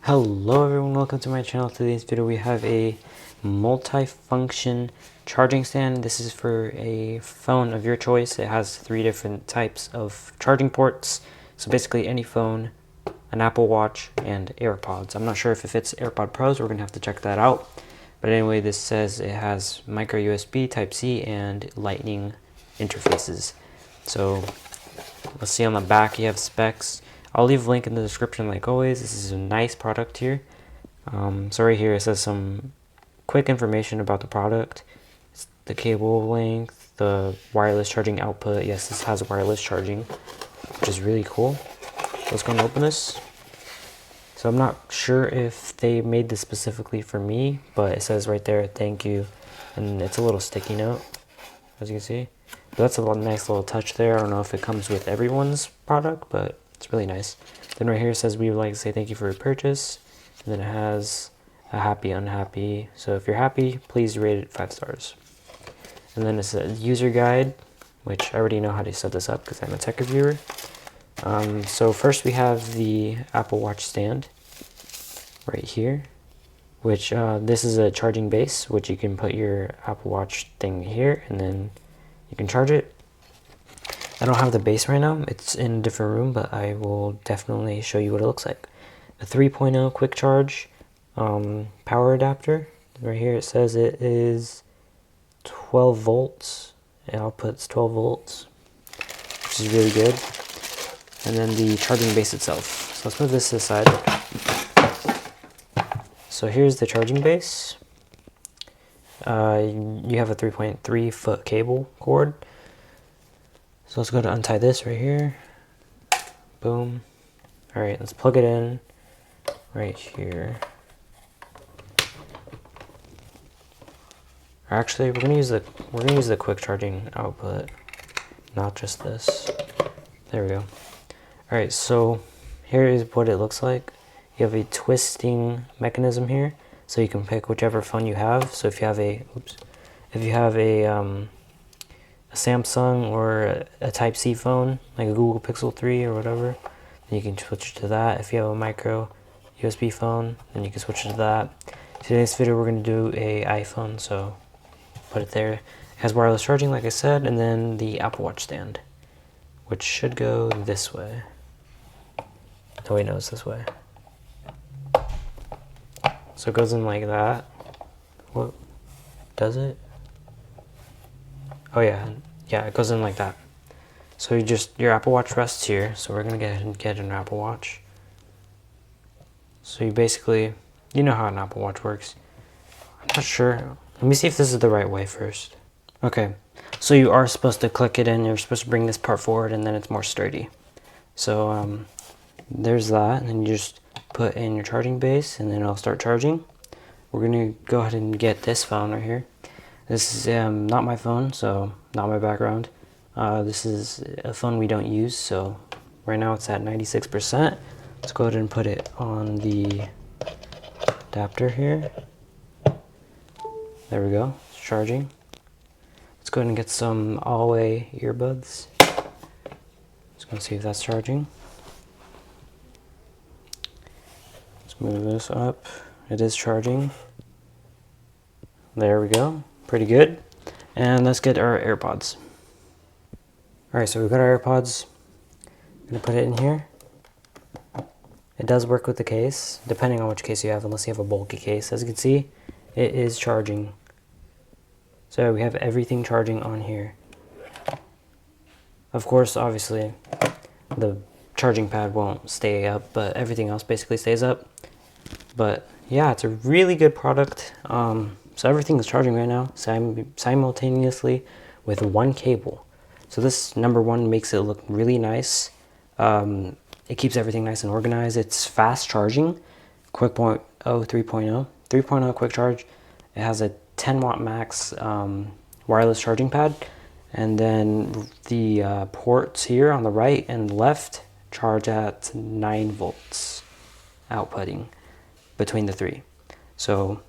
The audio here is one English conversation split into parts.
Hello everyone, welcome to my channel. Today's video we have a multi-function charging stand. This is for a phone of your choice. It has 3 different types of charging ports. So basically any phone, an Apple Watch, and AirPods. I'm not sure if it fits AirPod Pros. We're going to have to check that out. But anyway, this says it has micro USB, Type-C, and Lightning interfaces. So let's see on the back you have specs. I'll leave a link in the description like always. This is a nice product here. So right here it says some quick information about the product. It's the cable length, the wireless charging output. Yes, this has wireless charging, which is really cool. Let's go and open this. So I'm not sure if they made this specifically for me, but it says right there, thank you. And it's a little sticky note, as you can see. But that's a nice little touch there. I don't know if it comes with everyone's product, but it's really nice. Then right here it says we would like to say thank you for your purchase. And then it has a happy, unhappy. So if you're happy, please rate it 5 stars. And then it's a user guide, which I already know how to set this up because I'm a tech reviewer. So first we have the Apple Watch stand right here, which this is a charging base, which you can put your Apple Watch thing here and then you can charge it. I don't have the base right now, it's in a different room, but I will definitely show you what it looks like. A 3.0 quick charge power adapter. Right here it says it is 12 volts. It outputs 12 volts, which is really good. And then the charging base itself. So let's move this to the side. So here's the charging base. You have a 3.3 foot cable cord. So let's go to untie this right here. Boom. All right, let's plug it in right here. Actually, we're gonna use the quick charging output, not just this. There we go. All right, so here is what it looks like. You have a twisting mechanism here, so you can pick whichever phone you have. So if you have a Samsung or a Type-C phone, like a Google Pixel 3 or whatever, then you can switch to that. If you have a micro USB phone, then you can switch to that. Today's video we're going to do a iPhone, so put it there. It has wireless charging, like I said, and then the Apple Watch stand, which should go this way. Oh wait, no, it's this way. So it goes in like that. What does it? Oh yeah, it goes in like that. So your Apple Watch rests here. So we're gonna get an Apple Watch. So you basically, you know how an Apple Watch works. I'm not sure. Let me see if this is the right way first. Okay, so you are supposed to click it in. You're supposed to bring this part forward, and then it's more sturdy. So there's that, and then you just put in your charging base, and then it'll start charging. We're gonna go ahead and get this phone right here. This is not my phone, so not my background. This is a phone we don't use, so right now it's at 96%. Let's go ahead and put it on the adapter here. There we go, it's charging. Let's go ahead and get some all-way earbuds. Just gonna see if that's charging. Let's move this up. It is charging. There we go. Pretty good. And let's get our AirPods. Alright, so we've got our AirPods. I'm going to put it in here. It does work with the case, depending on which case you have, unless you have a bulky case. As you can see, it is charging. So we have everything charging on here. Of course, obviously, the charging pad won't stay up, but everything else basically stays up. But yeah, it's a really good product. So everything is charging right now simultaneously with one cable. So this #1 makes it look really nice. It keeps everything nice and organized. It's fast charging, quick 3.0 quick charge. It has a 10 watt max wireless charging pad, and then the ports here on the right and left charge at 9 volts outputting between the 3. So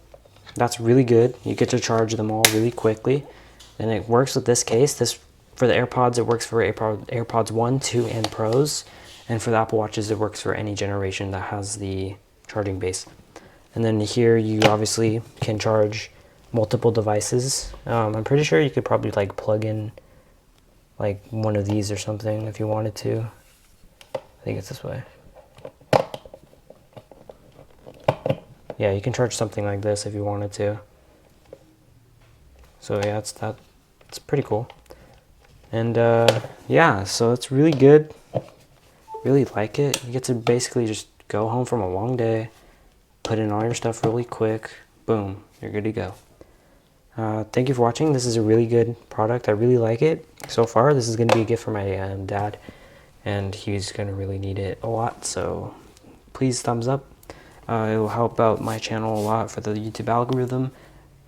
that's really good. You get to charge them all really quickly, and it works with this case. For the AirPods, it works for AirPods 1, 2, and Pros, and for the Apple Watches, it works for any generation that has the charging base. And then here you obviously can charge multiple devices. I'm pretty sure you could probably like plug in like one of these or something if you wanted to. I think it's this way. Yeah, you can charge something like this if you wanted to. So yeah, it's pretty cool. And yeah, so it's really good. Really like it. You get to basically just go home from a long day, put in all your stuff really quick, boom, you're good to go. Thank you for watching. This is a really good product. I really like it so far. This is going to be a gift for my dad, and he's going to really need it a lot, so please thumbs up. It will help out my channel a lot for the YouTube algorithm.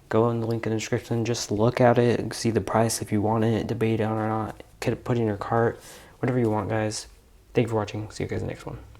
Go in the link in the description, just look at it, see the price if you want it, debate on it or not, put it in your cart, whatever you want, guys. Thank you for watching. See you guys in the next one.